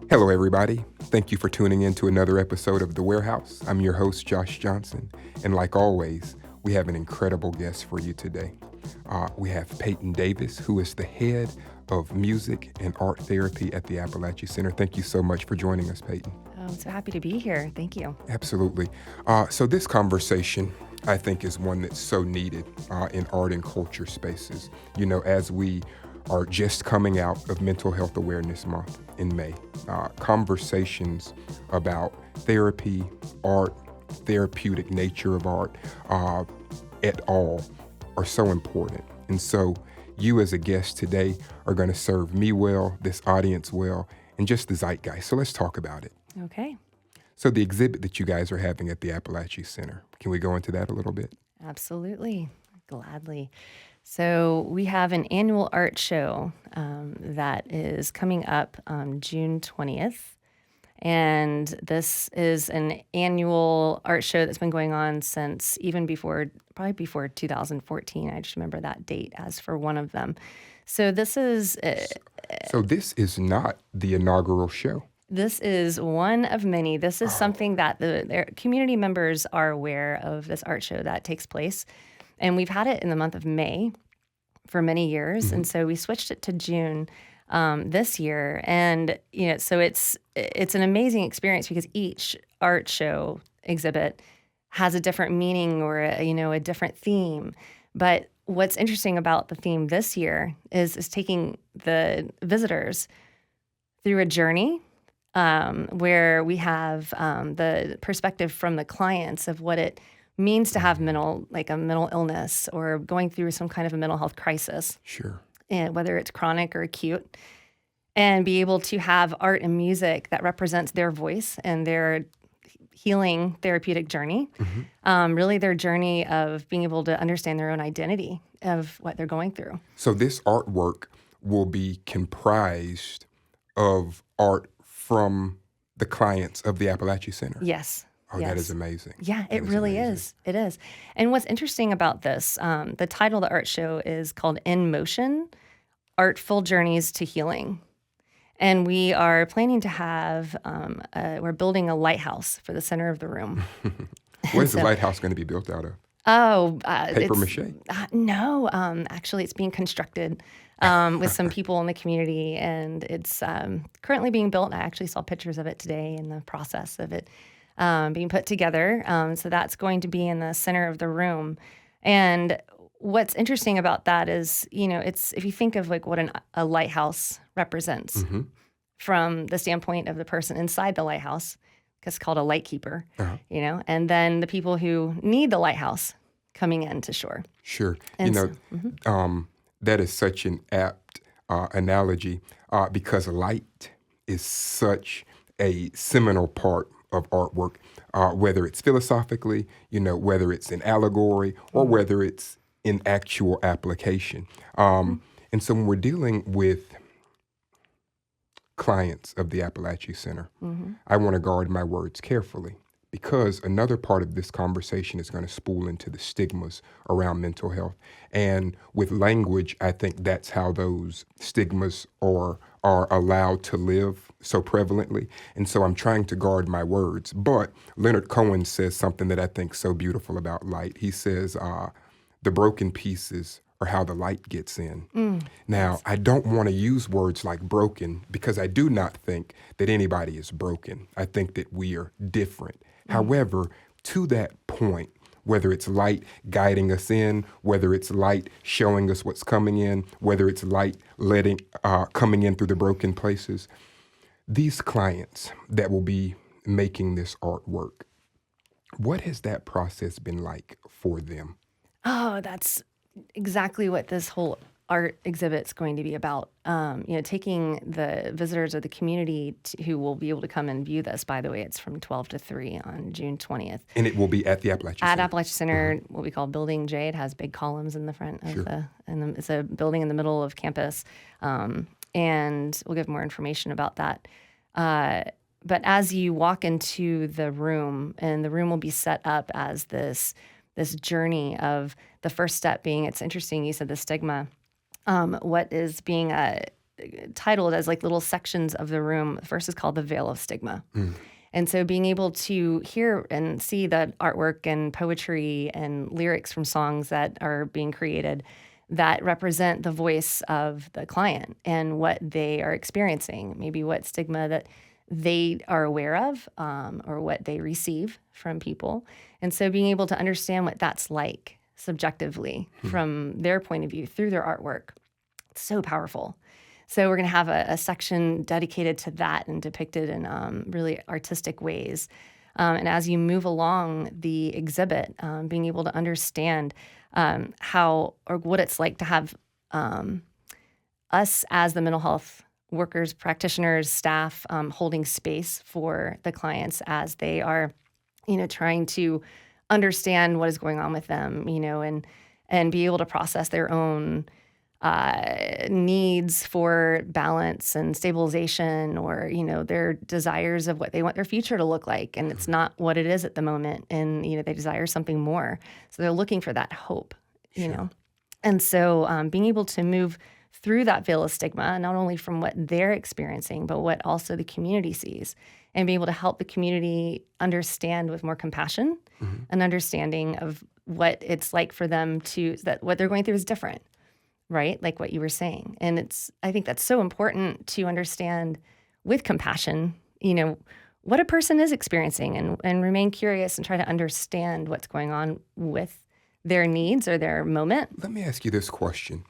Hello, everybody. Thank you for tuning in to another episode of The Warehouse. I'm your host, Josh Johnson. And like always, we have an incredible guest for you today. We have Peyton Davis, who is the head of music and art therapy at the Apalachee Center. Thank you so much for joining us, Peyton. I'm so happy to be here. Thank you. Absolutely. So this conversation, I think, is one that's so needed in art and culture spaces. You know, as we are just coming out of Mental Health Awareness Month in May, conversations about therapy, art, therapeutic nature of art, et al. Are so important. And so you as a guest today are going to serve me well, this audience well, and just the zeitgeist. So let's talk about it. Okay. So the exhibit that you guys are having at the Apalachee Center, can we go into that a little bit? Absolutely. Gladly. So we have an annual art show that is coming up on June 20th. And this is an annual art show that's been going on since probably before 2014. I just remember that date as for one of them. So this is... So this is not the inaugural show. This is one of many. This is something that their community members are aware of, this art show that takes place. And we've had it in the month of May for many years. Mm-hmm. And so we switched it to June this year. And, you know, so it's an amazing experience because each art show exhibit has a different meaning or, a different theme. But what's interesting about the theme this year is taking the visitors through a journey where we have the perspective from the clients of what it means to have a mental illness or going through some kind of a mental health crisis. Sure. And whether it's chronic or acute, and be able to have art and music that represents their voice and their healing therapeutic journey, really their journey of being able to understand their own identity of what they're going through. So this artwork will be comprised of art from the clients of the Apalachee Center. Yes. Oh, yes. That is amazing. Yeah, it really is. It is. And what's interesting about this, the title of the art show is called In Motion, Artful Journeys to Healing. And we are planning to have, we're building a lighthouse for the center of the room. What is the lighthouse going to be built out of? Paper mache? No, actually it's being constructed with some people in the community, and it's currently being built. I actually saw pictures of it today in the process of it being put together. So that's going to be in the center of the room. And what's interesting about that is, it's if you think of like what a lighthouse represents from the standpoint of the person inside the lighthouse, because it's called a light keeper, and then the people who need the lighthouse coming into shore. Sure. And that is such an apt analogy because light is such a seminal part of artwork, whether it's philosophically, whether it's in allegory or whether it's in actual application. And so when we're dealing with clients of the Apalachee Center, I want to guard my words carefully because another part of this conversation is going to spool into the stigmas around mental health. And with language, I think that's how those stigmas are allowed to live so prevalently. And so I'm trying to guard my words. But Leonard Cohen says something that I think is so beautiful about light. He says, the broken pieces are how the light gets in. Now, I don't want to use words like broken because I do not think that anybody is broken. I think that we are different. However, to that point, whether it's light guiding us in, whether it's light showing us what's coming in, whether it's light coming in through the broken places, these clients that will be making this artwork, what has that process been like for them? Oh, that's exactly what this whole art exhibit's going to be about. Taking the visitors of the community who will be able to come and view this. By the way, it's from 12 to 3 on June 20th. And it will be at the Apalachee Center. At Apalachee Center, what we call Building J. It has big columns in the front of it's a building in the middle of campus. And we'll give more information about that. But as you walk into the room, and the room will be set up as this journey of the first step being, it's interesting, you said the stigma, what is being titled as like little sections of the room. The first is called The Veil of Stigma. And so being able to hear and see that artwork and poetry and lyrics from songs that are being created that represent the voice of the client and what they are experiencing, maybe what stigma that they are aware of or what they receive from people. And so being able to understand what that's like subjectively from their point of view through their artwork, it's so powerful. So we're going to have a section dedicated to that and depicted in really artistic ways. And as you move along the exhibit, being able to understand how or what it's like to have us as the mental health workers, practitioners, staff holding space for the clients as they are, trying to understand what is going on with them, and be able to process their own needs for balance and stabilization, or their desires of what they want their future to look like, and it's not what it is at the moment, and they desire something more, so they're looking for that hope. And so being able to move through that veil of stigma, not only from what they're experiencing, but what also the community sees, and be able to help the community understand with more compassion and understanding of what it's like for them that what they're going through is different. Right? Like what you were saying. And I think that's so important to understand with compassion, what a person is experiencing, and remain curious and try to understand what's going on with their needs or their moment. Let me ask you this question.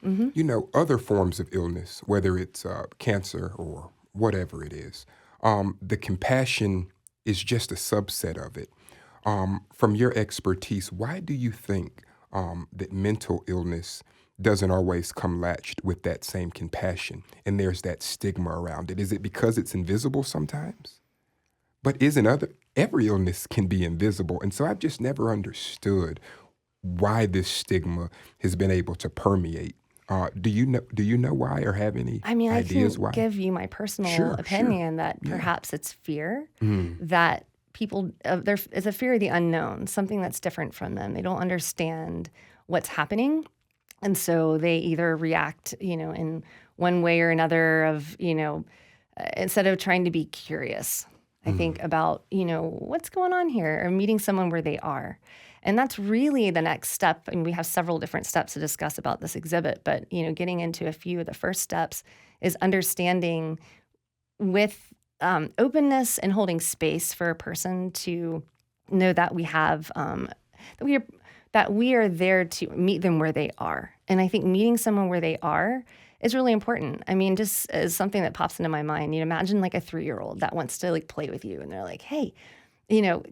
Other forms of illness, whether it's cancer or whatever it is, the compassion is just a subset of it. From your expertise, why do you think that mental illness doesn't always come latched with that same compassion, and there's that stigma around it? Is it because it's invisible sometimes? But every illness can be invisible, and so I've just never understood why this stigma has been able to permeate. Do you know why, or have any ideas why? I can give you my personal opinion that perhaps it's fear that people, it's a fear of the unknown, something that's different from them. They don't understand what's happening. And so they either react, in one way or another of, instead of trying to be curious, I think about, what's going on here, or meeting someone where they are. And that's really the next step. And we have several different steps to discuss about this exhibit, but, getting into a few of the first steps is understanding with openness and holding space for a person to know that we have, that we are there to meet them where they are. And I think meeting someone where they are is really important. I mean, just as something that pops into my mind, imagine like a 3-year-old that wants to like play with you, and they're like, hey,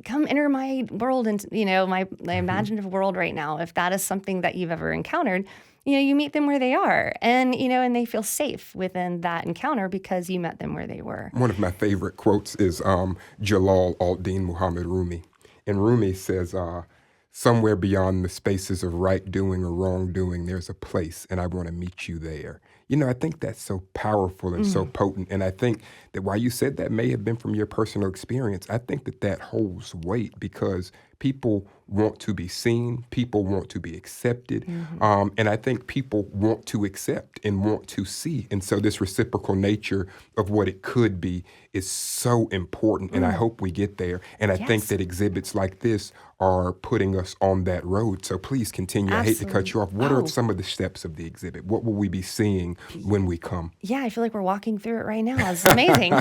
come enter my world, and my imaginative world right now. If that is something that you've ever encountered, you meet them where they are, and and they feel safe within that encounter because you met them where they were. One of my favorite quotes is Jalal ad-Din Muhammad Rumi. And Rumi says, somewhere beyond the spaces of right doing or wrongdoing, there's a place, and I want to meet you there. I think that's so powerful and so potent. And I think that while you said that may have been from your personal experience, I think that holds weight, because people want to be seen, people want to be accepted, and I think people want to accept and want to see. And so this reciprocal nature of what it could be is so important, and I hope we get there. And I think that exhibits like this are putting us on that road. So please continue. Absolutely. I hate to cut you off. What are some of the steps of the exhibit? What will we be seeing when we come? Yeah, I feel like we're walking through it right now. It's amazing.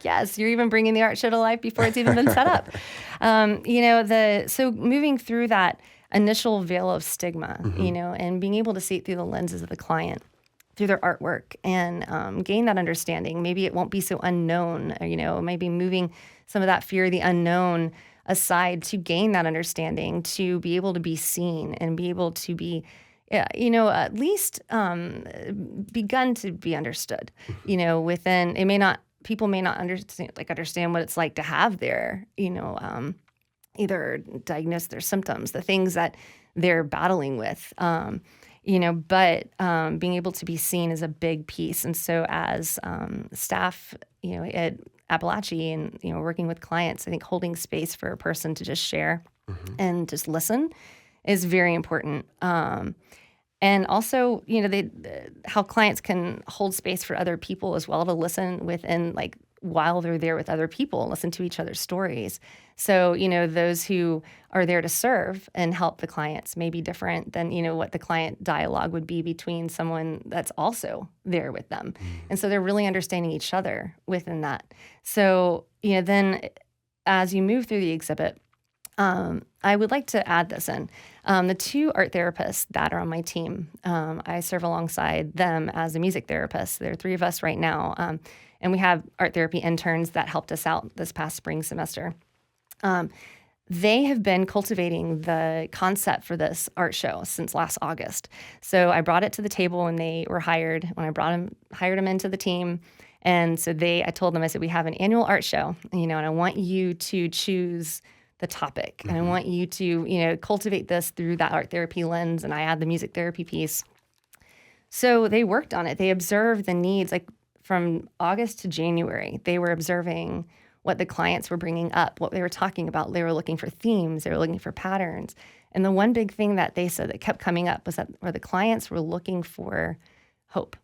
Yes, you're even bringing the art show to life before it's even been set up. So moving through that initial veil of stigma, and being able to see it through the lenses of the client, through their artwork, and gain that understanding. Maybe it won't be so unknown, maybe moving some of that fear of the unknown aside to gain that understanding, to be able to be seen and be able to be, at least begun to be understood, within, people may not understand what it's like to have their, either diagnose their symptoms, the things that they're battling with, but being able to be seen is a big piece. And so as staff, at Apalachee and, working with clients, I think holding space for a person to just share and just listen is very important. And also, how clients can hold space for other people as well to listen within, like, while they're there with other people, listen to each other's stories. So, those who are there to serve and help the clients may be different than, what the client dialogue would be between someone that's also there with them. And so they're really understanding each other within that. So, then as you move through the exhibit, I would like to add this in. The two art therapists that are on my team, I serve alongside them as a music therapist. There are three of us right now. And we have art therapy interns that helped us out this past spring semester. They have been cultivating the concept for this art show since last August. So I brought it to the table when they were hired, when I hired them into the team. And so I told them, I said, we have an annual art show, and I want you to choose the topic. And I want you to, cultivate this through that art therapy lens. And I add the music therapy piece. So they worked on it. They observed the needs, like from August to January, they were observing what the clients were bringing up, what they were talking about. They were looking for themes. They were looking for patterns. And the one big thing that they said that kept coming up was that where the clients were looking for hope.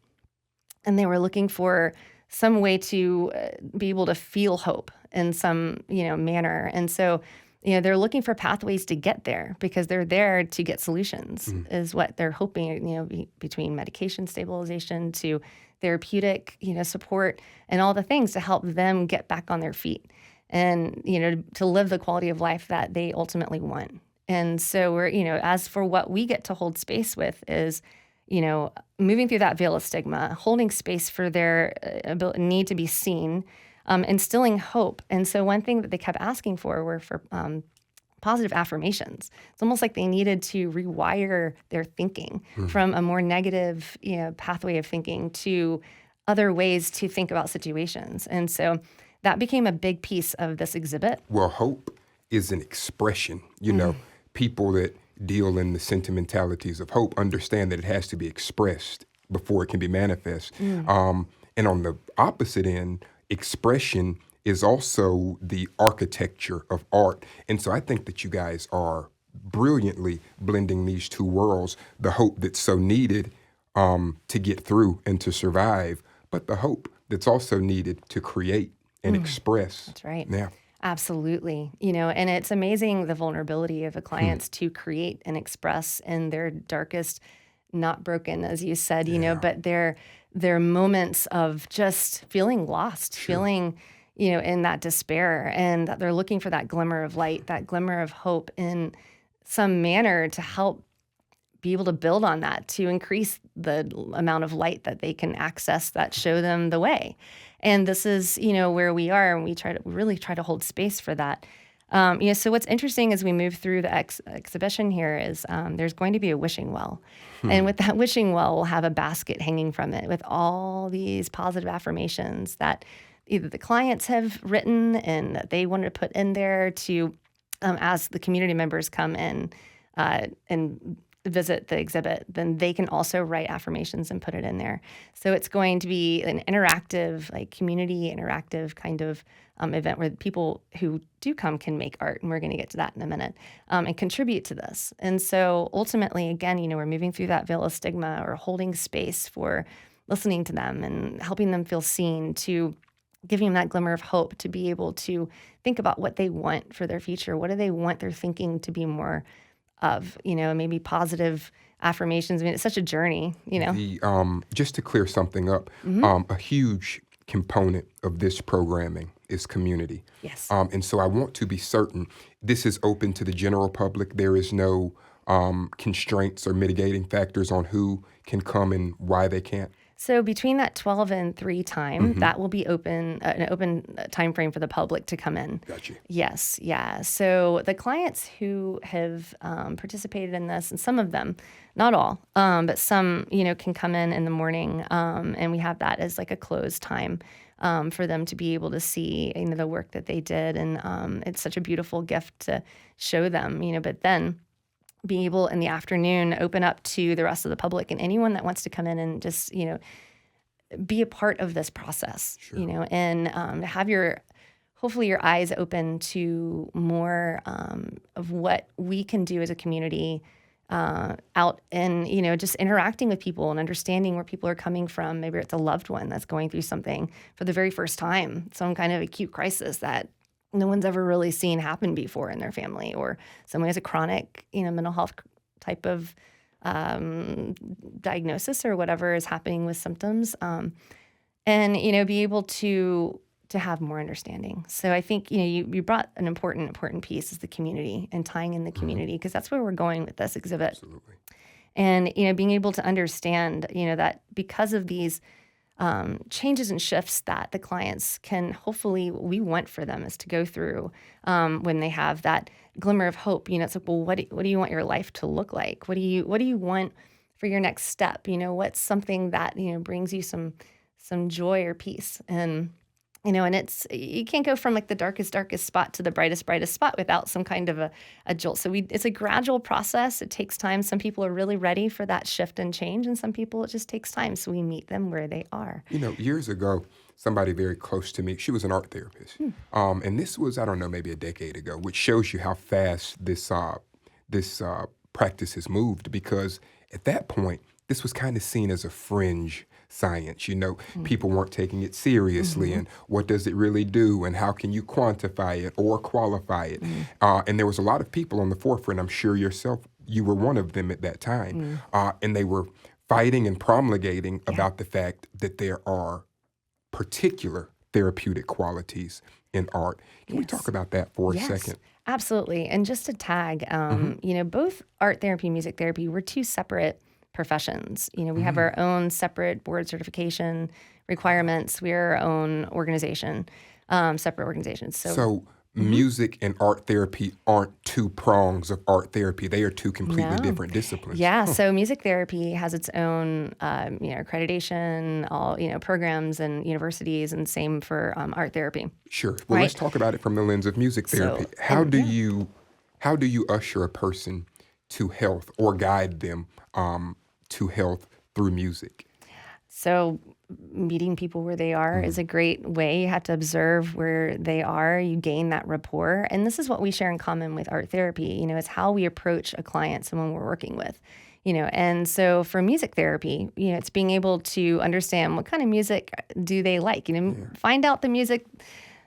And they were looking for some way to be able to feel hope in some, manner. And so, they're looking for pathways to get there because they're there to get solutions is what they're hoping, between medication stabilization to therapeutic, support and all the things to help them get back on their feet and, to live the quality of life that they ultimately want. And so we're, as for what we get to hold space with is, moving through that veil of stigma, holding space for their need to be seen, instilling hope. And so one thing that they kept asking for were for positive affirmations. It's almost like they needed to rewire their thinking from a more negative, pathway of thinking to other ways to think about situations. And so that became a big piece of this exhibit. Well, hope is an expression. People that deal in the sentimentalities of hope understand that it has to be expressed before it can be manifest. And on the opposite end, expression is also the architecture of art. And so I think that you guys are brilliantly blending these two worlds, the hope that's so needed to get through and to survive, but the hope that's also needed to create and express. That's right. Yeah. Absolutely. And it's amazing the vulnerability of the clients to create and express in their darkest, not broken, as you said, but their moments of just feeling lost, feeling, in that despair, and that they're looking for that glimmer of light, that glimmer of hope in some manner to help be able to build on that, to increase the amount of light that they can access that show them the way. And this is, where we are, and we really try to hold space for that. So what's interesting as we move through the exhibition here is there's going to be a wishing well. And with that wishing well, we'll have a basket hanging from it with all these positive affirmations that either the clients have written and that they wanted to put in there to, as the community members come in and visit the exhibit, then they can also write affirmations and put it in there. So it's going to be an interactive, like community interactive kind of event where people who do come can make art, and we're going to get to that in a minute, and contribute to this. And so ultimately, again, we're moving through that veil of stigma or holding space for listening to them and helping them feel seen, to giving them that glimmer of hope to be able to think about what they want for their future. What do they want their thinking to be more of, maybe positive affirmations. I mean, it's such a journey, Just to clear something up, a huge component of this programming is community. Yes. And so I want to be certain this is open to the general public. There is no constraints or mitigating factors on who can come and why they can't. So between that 12 and 3 time, that will be open, an open time frame for the public to come in. Gotcha. Yes, yeah. So the clients who have participated in this, and some of them, not all, but some, can come in the morning, and we have that as like a closed time for them to be able to see, the work that they did, and it's such a beautiful gift to show them, but then being able in the afternoon open up to the rest of the public and anyone that wants to come in and just, be a part of this process, and have hopefully your eyes open to more of what we can do as a community out and, just interacting with people and understanding where people are coming from. Maybe it's a loved one that's going through something for the very first time, some kind of acute crisis that no one's ever really seen happen before in their family, or someone has a chronic, mental health type of diagnosis or whatever is happening with symptoms, and be able to have more understanding. So I think you brought an important piece is the community and tying in the community, because that's where we're going with this exhibit. Absolutely. And being able to understand that because of these changes and shifts that the clients can hopefully, what we want for them is to go through when they have that glimmer of hope. It's like, well, what do you want your life to look like? What do you want for your next step? What's something that brings you some joy or peace? And and it's, you can't go from like the darkest spot to the brightest spot without some kind of a jolt. So it's a gradual process. It takes time. Some people are really ready for that shift and change, and some people it just takes time. So we meet them where they are. Years ago, somebody very close to me, she was an art therapist. And this was, I don't know, maybe a decade ago, which shows you how fast this practice has moved, because at that point, this was kind of seen as a fringe science. People weren't taking it seriously, and what does it really do, and how can you quantify it or qualify it? And there was a lot of people on the forefront. I'm sure yourself, you were one of them at that time, and they were fighting and promulgating about the fact that there are particular therapeutic qualities in art. Can we talk about that for a second? Absolutely. And just to tag, both art therapy, music therapy, we're two separate professions. We have our own separate board certification requirements. We're our own organization, separate organizations. So music and art therapy aren't two prongs of art therapy. They are two completely different disciplines. Yeah. So music therapy has its own, accreditation, all, programs and universities, and same for art therapy. Sure. Well, let's talk about it from the lens of music therapy. How do you usher a person to health or guide them to health through music? So meeting people where they are is a great way. You have to observe where they are. You gain that rapport. And this is what we share in common with art therapy, is how we approach a client, someone we're working with, And so for music therapy, it's being able to understand what kind of music do they like, find out the music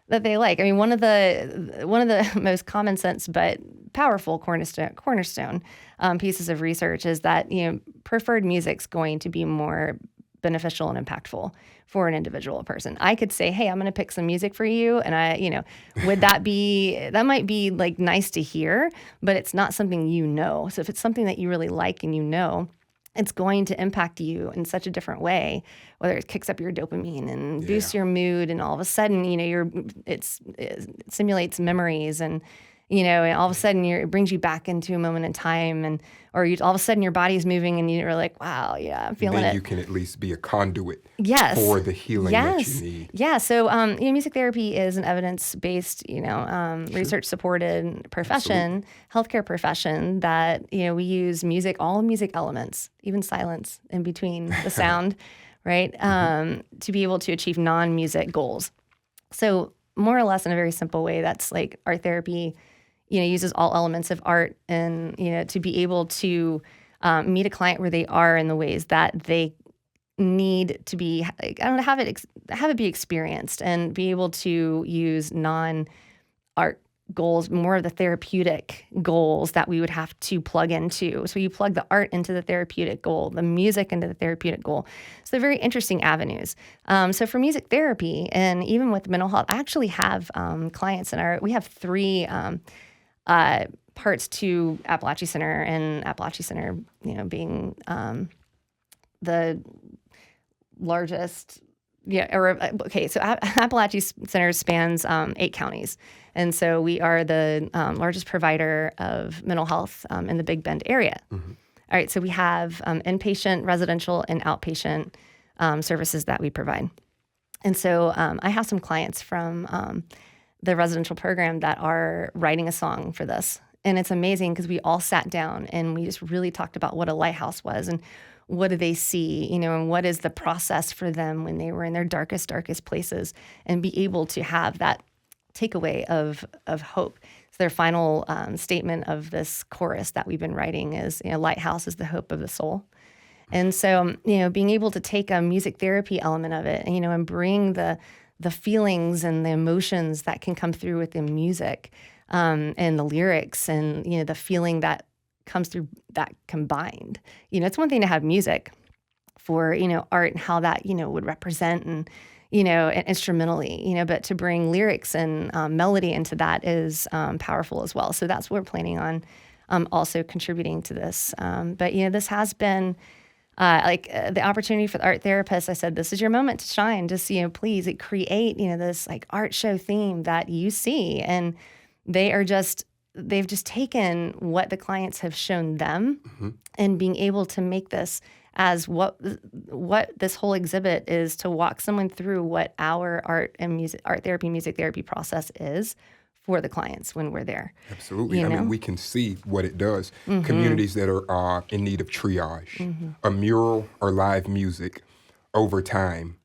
that they like. I mean, one of the most common sense but powerful cornerstone pieces of research is that preferred music's going to be more beneficial and impactful for an individual person. I could say, hey, I'm going to pick some music for you, and would that might be like nice to hear, but it's not something So if it's something that you really like and it's going to impact you in such a different way, whether it kicks up your dopamine and boosts your mood, and all of a sudden, it simulates memories, and and all of a sudden it brings you back into a moment in time, or all of a sudden your body's moving, and you're like, wow, yeah, I'm feeling it. Then you can at least be a conduit for the healing that you need. Yeah. So, music therapy is an evidence-based, research-supported profession, healthcare profession that, we use music, all music elements, even silence in between the sound, right, to be able to achieve non-music goals. So more or less in a very simple way, that's like art therapy, uses all elements of art, and, to be able to meet a client where they are in the ways that they need to be, have it be experienced, and be able to use non-art goals, more of the therapeutic goals that we would have to plug into. So you plug the art into the therapeutic goal, the music into the therapeutic goal. So they're very interesting avenues. So for music therapy, and even with mental health, I actually have clients we have three parts to Apalachee Center, and Apalachee Center, being the largest. So Apalachee Center spans 8 counties. And so we are the largest provider of mental health in the Big Bend area. All right, so we have inpatient, residential, and outpatient services that we provide. And so I have some clients from the residential program that are writing a song for this. And it's amazing because we all sat down and we just really talked about what a lighthouse was, and what do they see, and what is the process for them when they were in their darkest places, and be able to have that takeaway of hope. So their final statement of this chorus that we've been writing is, lighthouse is the hope of the soul. And so, being able to take a music therapy element of it, and bring the feelings and the emotions that can come through with the music, and the lyrics and, the feeling that comes through that combined. It's one thing to have music for, art and how that, would represent and, and instrumentally, but to bring lyrics and melody into that is powerful as well. So that's what we're planning on also contributing to this. But, this has been the opportunity for the art therapist. I said, this is your moment to shine. Just, please create, this like art show theme that you see. And they've just taken what the clients have shown them and being able to make this as what this whole exhibit is, to walk someone through what our art therapy, music therapy process is for the clients when we're there. Absolutely. I mean, we can see what it does. Communities that are in need of triage, a mural or live music over time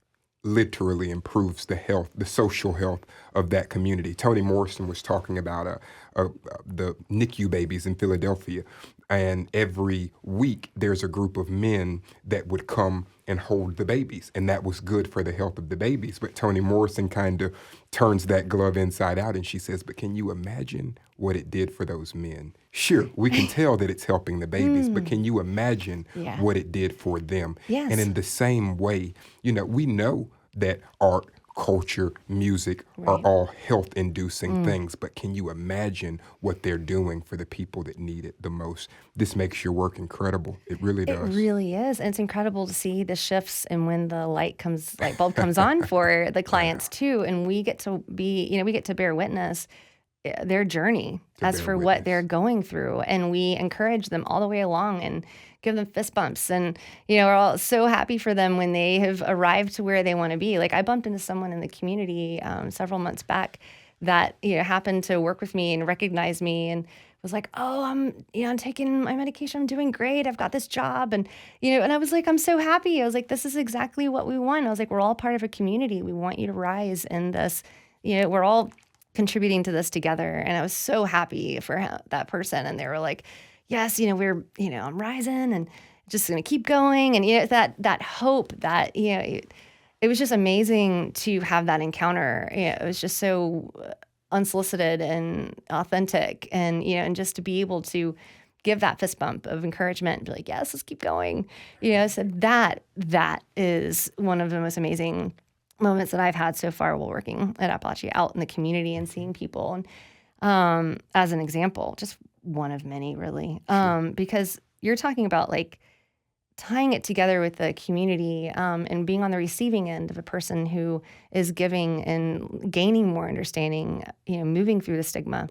literally improves the social health of that community. Toni Morrison was talking about the NICU babies in Philadelphia, and every week there's a group of men that would come and hold the babies, and that was good for the health of the babies. But Toni Morrison kind of turns that glove inside out, and she says, but can you imagine what it did for those men? Sure, we can tell that it's helping the babies, but can you imagine what it did for them? Yes. And in the same way, we know that art, culture, music are all health-inducing things, but can you imagine what they're doing for the people that need it the most? This makes your work incredible. It really does. It really is. And it's incredible to see the shifts and when the light bulb comes on for the clients too. And we get to we get to bear witness their journey as for what they're going through. And we encourage them all the way along and give them fist bumps. And, we're all so happy for them when they have arrived to where they want to be. Like, I bumped into someone in the community several months back that, happened to work with me and recognize me and was like, oh, I'm taking my medication. I'm doing great. I've got this job. And, and I was like, I'm so happy. I was like, this is exactly what we want. I was like, we're all part of a community. We want you to rise in this. We're all contributing to this together. And I was so happy for that person. And they were like, yes, I'm rising and just going to keep going. And, that hope that, it was just amazing to have that encounter. It was just so unsolicited and authentic. And, and just to be able to give that fist bump of encouragement and be like, yes, let's keep going. So that is one of the most amazing moments that I've had so far while working at Apalachee, out in the community and seeing people. And as an example, just one of many, really, because you're talking about like tying it together with the community and being on the receiving end of a person who is giving and gaining more understanding, moving through the stigma,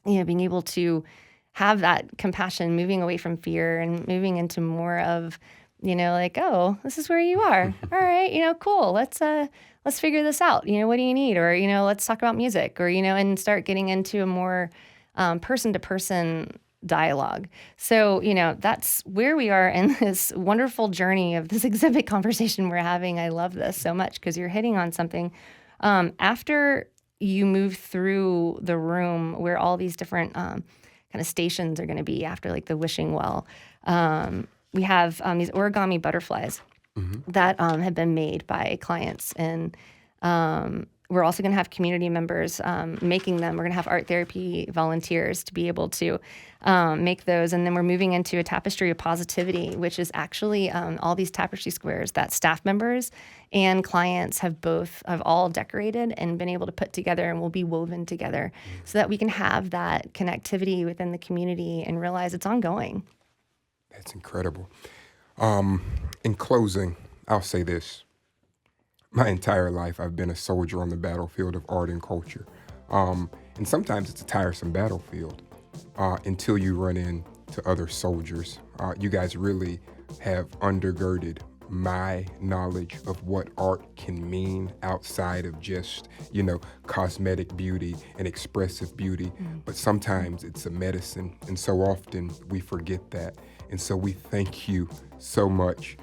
being able to have that compassion, moving away from fear and moving into more of, like, oh, this is where you are. All right, cool. Let's figure this out. What do you need? Or, let's talk about music or, and start getting into a more person-to-person dialogue. So, that's where we are in this wonderful journey of this exhibit conversation we're having. I love this so much because you're hitting on something. After you move through the room where all these different kind of stations are going to be after like the wishing well, we have these origami butterflies that have been made by clients. And we're also going to have community members making them. We're going to have art therapy volunteers to be able to make those. And then we're moving into a tapestry of positivity, which is actually all these tapestry squares that staff members and clients have all decorated and been able to put together and will be woven together so that we can have that connectivity within the community and realize it's ongoing. That's incredible. In closing, I'll say this. My entire life, I've been a soldier on the battlefield of art and culture. And sometimes it's a tiresome battlefield until you run into other soldiers. You guys really have undergirded my knowledge of what art can mean outside of just, cosmetic beauty and expressive beauty. But sometimes it's a medicine. And so often we forget that. And so we thank you so much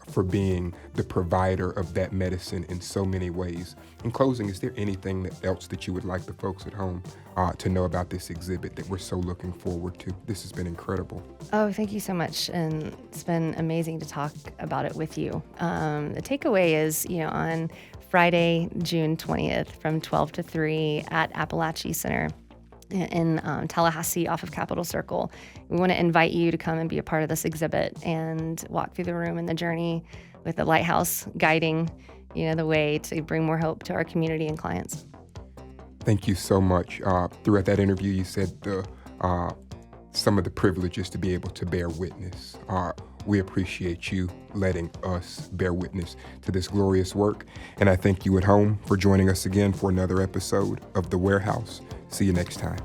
for being the provider of that medicine in so many ways. In closing, is there anything else that you would like the folks at home to know about this exhibit that we're so looking forward to? This has been incredible. Oh, thank you so much. And it's been amazing to talk about it with you. The takeaway is, on Friday, June 20th from 12 to 3 at Apalachee Center in Tallahassee off of Capitol Circle. We want to invite you to come and be a part of this exhibit and walk through the room and the journey with the lighthouse guiding, the way to bring more hope to our community and clients. Thank you so much. Throughout that interview, you said some of the privileges to be able to bear witness. We appreciate you letting us bear witness to this glorious work. And I thank you at home for joining us again for another episode of The Warehouse. See you next time.